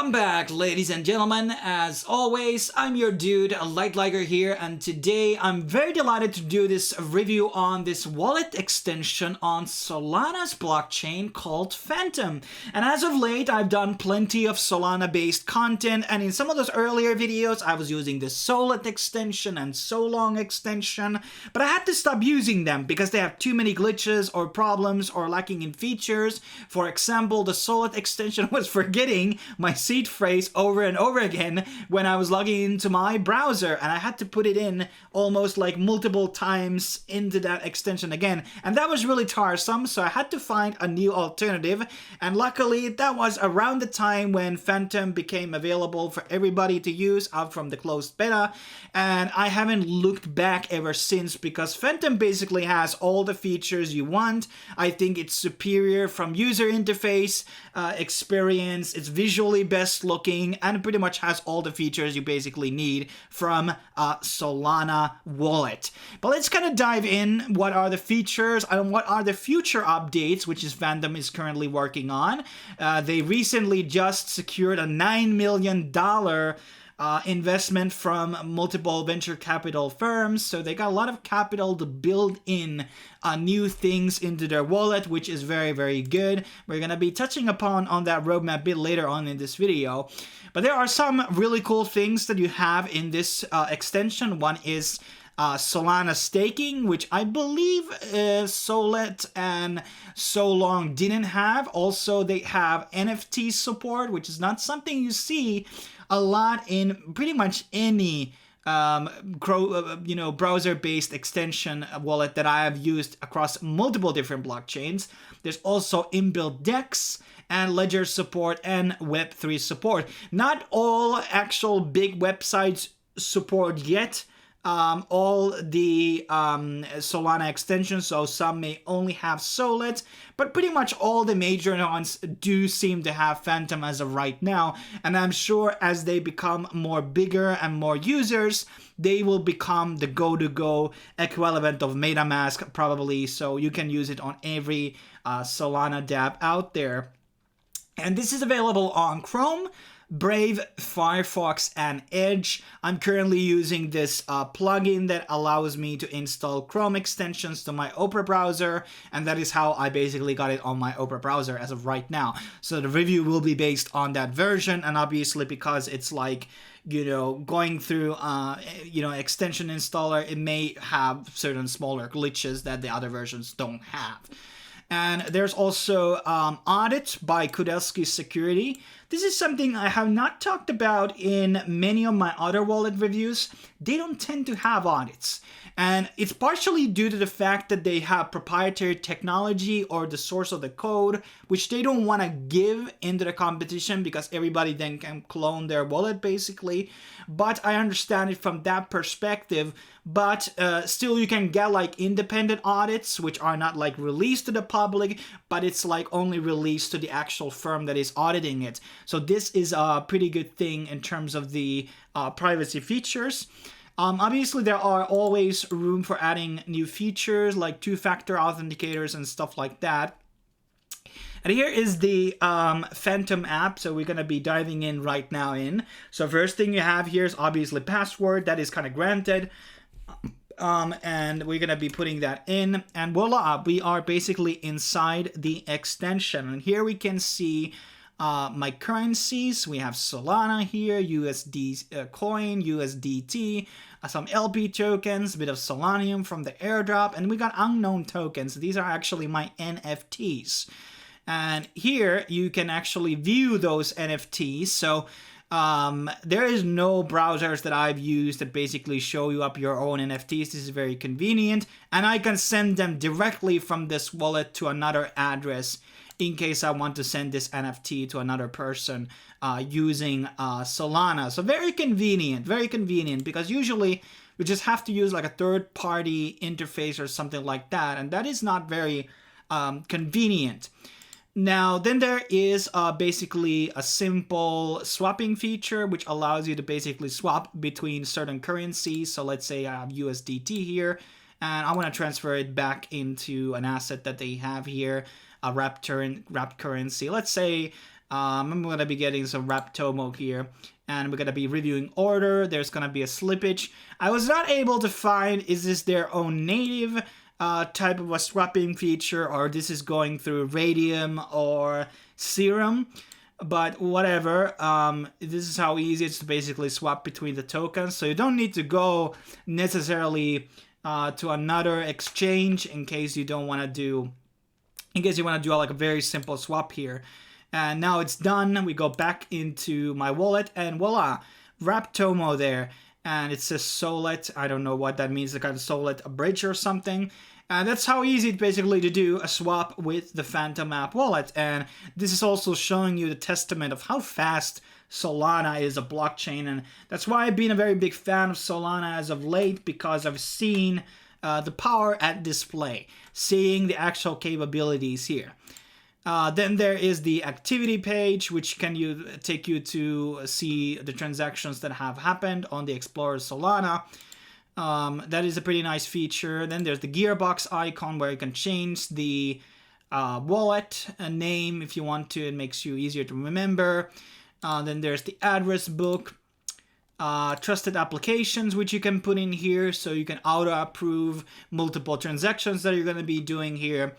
Welcome back, ladies and gentlemen. As always, I'm your dude, Lightliger here, and today I'm very delighted to do this review on this wallet extension on Solana's blockchain called Phantom. And as of late, I've done plenty of Solana-based content, and in some of those earlier videos, I was using the Solid extension and Solong extension, but I had to stop using them because they have too many glitches or problems or lacking in features. For example, the Solid extension was forgetting my seed phrase over and over again when I was logging into my browser, and I had to put it in almost like multiple times into that extension again, and that was really tiresome, so I had to find a new alternative. And luckily that was around the time when Phantom became available for everybody to use out from the closed beta, and I haven't looked back ever since because Phantom basically has all the features you want. I think it's superior from user interface, experience, it's visually best looking, and pretty much has all the features you basically need from a Solana wallet. But let's kind of dive in. What are the features and what are the future updates, which is Phantom is currently working on? They recently just secured a $9 million investment from multiple venture capital firms, so they got a lot of capital to build in new things into their wallet, which is very good. We're gonna be touching upon that roadmap a bit later on in this video, but there are some really cool things that you have in this extension. One is Solana staking, which I believe Solid and Solong didn't have. Also, they have NFT support, which is not something you see a lot in pretty much any browser-based extension wallet that I have used across multiple different blockchains. There's also inbuilt DEX and ledger support and Web3 support. Not all actual big websites support yet all the Solana extensions, so some may only have Solid, but pretty much all the major ones do seem to have Phantom as of right now, and I'm sure as they become more bigger and more users, they will become the go-to-go equivalent of MetaMask probably, so you can use it on every Solana dApp out there. And this is available on Chrome, Brave, Firefox, and Edge. I'm currently using this plugin that allows me to install Chrome extensions to my Opera browser, and that is how I basically got it on my Opera browser as of right now. So the review will be based on that version, and obviously because it's like, going through, extension installer, it may have certain smaller glitches that the other versions don't have. And there's also Audit by Kudelski Security. This is something I have not talked about in many of my other wallet reviews. They don't tend to have audits. And it's partially due to the fact that they have proprietary technology or the source of the code, which they don't want to give into the competition because everybody then can clone their wallet basically. But I understand it from that perspective. But still you can get like independent audits, which are not like released to the public, but it's like only released to the actual firm that is auditing it. So this is a pretty good thing in terms of the privacy features. Obviously, there are always room for adding new features like two-factor authenticators and stuff like that. And here is the Phantom app, so we're going to be diving in right now in. So first thing you have here is obviously password, that is kind of granted. And we're going to be putting that in, and voila, we are basically inside the extension. And here we can see my currencies. We have Solana here, USD coin, USDT, some LP tokens, a bit of Solanium from the airdrop, and we got unknown tokens. These are actually my NFTs. And here you can actually view those NFTs. So there is no browsers that I've used that basically show you up your own NFTs. This is very convenient, and I can send them directly from this wallet to another address in case I want to send this NFT to another person using Solana. So very convenient because usually we just have to use like a third-party interface or something like that, and that is not very convenient. Now, then there is basically a simple swapping feature, which allows you to basically swap between certain currencies. So let's say I have USDT here, and I want to transfer it back into an asset that they have here, a wrapped currency. Let's say I'm going to be getting some Raptomo here, and we're going to be reviewing order. There's going to be a slippage. I was not able to find, is this their own native type of a swapping feature, or this is going through Radium or Serum. But whatever, this is how easy it's to basically swap between the tokens. So you don't need to go necessarily to another exchange in case you don't want to do, like a very simple swap here. And now it's done. We go back into my wallet and voila, Raptomo there. And it says Solet. I don't know what that means. Like a Solet, a bridge or something. And that's how easy it's basically to do a swap with the Phantom app wallet. And this is also showing you the testament of how fast Solana is a blockchain. And that's why I've been a very big fan of Solana as of late, because I've seen the power at display, seeing the actual capabilities here. Then there is the activity page, which can take you to see the transactions that have happened on the Explorer Solana. That is a pretty nice feature. Then there's the gearbox icon where you can change the wallet name if you want to. It makes you easier to remember. Then there's the address book. Trusted applications, which you can put in here, so you can auto-approve multiple transactions that you're going to be doing here.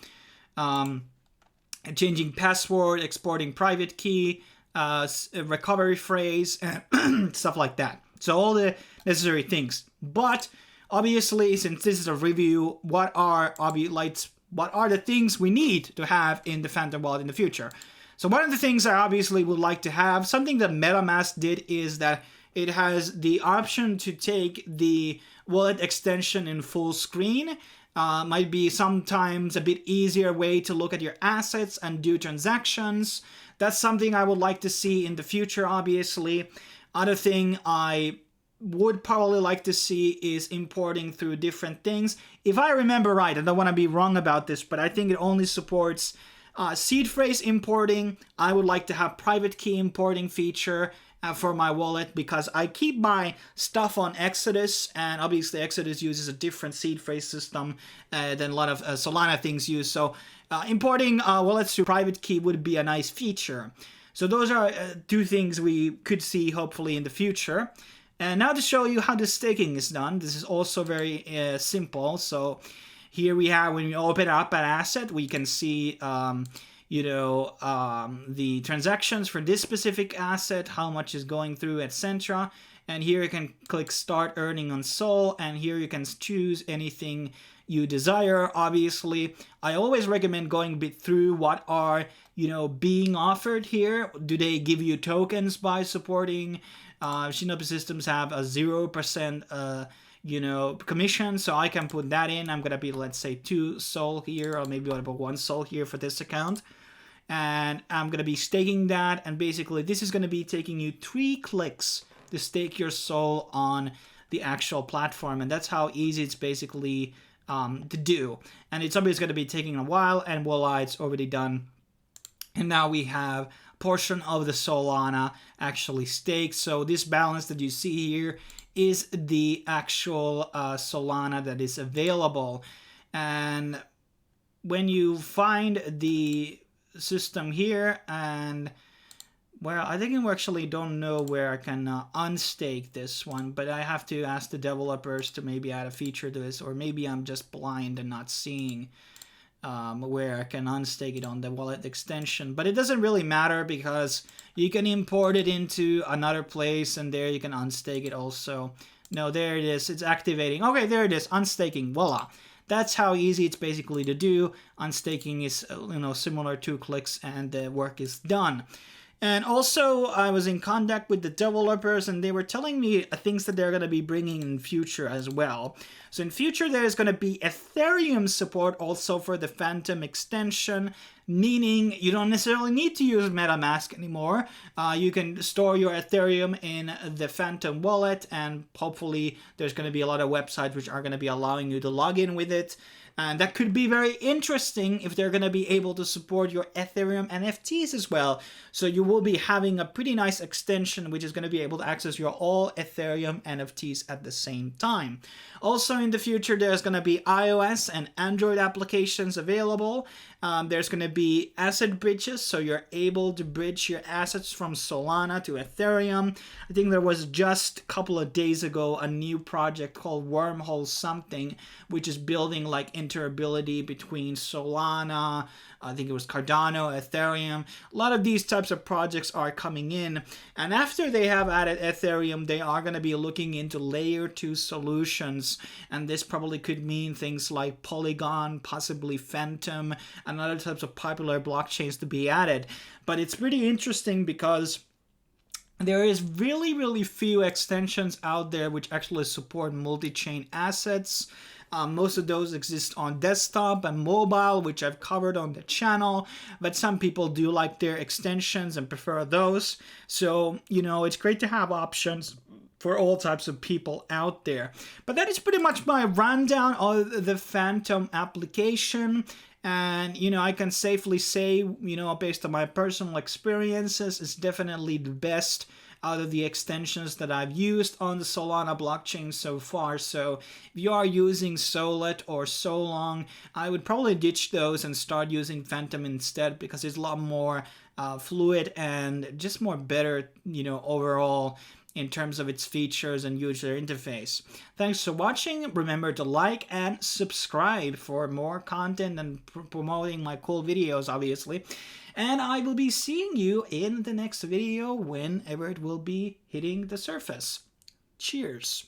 Changing password, exporting private key, recovery phrase, and stuff like that. So all the necessary things. But obviously, since this is a review, what are the things we need to have in the Phantom wallet in the future? So one of the things I obviously would like to have, something that MetaMask did, is that it has the option to take the wallet extension in full screen. Might be sometimes a bit easier way to look at your assets and do transactions. That's something I would like to see in the future, obviously. Other thing I would probably like to see is importing through different things. If I remember right, I don't want to be wrong about this, but I think it only supports seed phrase importing. I would like to have private key importing feature for my wallet, because I keep my stuff on Exodus, and obviously Exodus uses a different seed phrase system than a lot of Solana things use. So importing wallets through private key would be a nice feature. So those are two things we could see hopefully in the future. And now to show you how the staking is done. This is also very simple. So here we have, when we open up an asset, we can see the transactions for this specific asset, how much is going through, etc. And here you can click Start Earning on Sol, and here you can choose anything you desire. Obviously, I always recommend going a bit through what are being offered here. Do they give you tokens by supporting? Shinobu Systems have a 0% commission, so I can put that in. I'm gonna be, let's say, 2 Sol here, or maybe I'll put 1 Sol here for this account. And I'm gonna be staking that, and basically this is gonna be taking you 3 clicks to stake your Sol on the actual platform, and that's how easy it's basically to do. And it's obviously gonna be taking a while, and voila, it's already done. And now we have a portion of the Solana actually staked. So this balance that you see here is the actual Solana that is available. And when you find the system here, and well, I think I actually don't know where I can unstake this one, but I have to ask the developers to maybe add a feature to this, or maybe I'm just blind and not seeing where I can unstake it on the wallet extension. But it doesn't really matter, because you can import it into another place, and there you can unstake it also. No, there it is. It's activating. Okay, there it is. Unstaking. Voila. That's how easy it's basically to do. Unstaking is, similar 2 clicks, and the work is done. And also, I was in contact with the developers, and they were telling me things that they're going to be bringing in future as well. So in future, there's going to be Ethereum support also for the Phantom extension, meaning you don't necessarily need to use MetaMask anymore. You can store your Ethereum in the Phantom wallet, and hopefully there's going to be a lot of websites which are going to be allowing you to log in with it. And that could be very interesting if they're going to be able to support your Ethereum NFTs as well. So you will be having a pretty nice extension which is going to be able to access your all Ethereum NFTs at the same time. Also in the future, there's going to be iOS and Android applications available. There's going to be asset bridges, so you're able to bridge your assets from Solana to Ethereum. I think there was just a couple of days ago a new project called Wormhole something, which is building like interoperability between Solana, I think it was Cardano, Ethereum. A lot of these types of projects are coming in. And after they have added Ethereum, they are going to be looking into layer 2 solutions. And this probably could mean things like Polygon, possibly Phantom, and other types of popular blockchains to be added. But it's pretty interesting because there is really few extensions out there which actually support multi-chain assets. Most of those exist on desktop and mobile, which I've covered on the channel, but some people do like their extensions and prefer those. So, you know, it's great to have options for all types of people out there. But that is pretty much my rundown of the Phantom application. And, you know, I can safely say, you know, based on my personal experiences, it's definitely the best out of the extensions that I've used on the Solana blockchain so far. So if you are using Solet or Solong, I would probably ditch those and start using Phantom instead, because it's a lot more fluid and just more better, you know, overall in terms of its features and user interface. Thanks for watching. Remember to like and subscribe for more content and promoting my cool videos, obviously. And I will be seeing you in the next video whenever it will be hitting the surface. Cheers.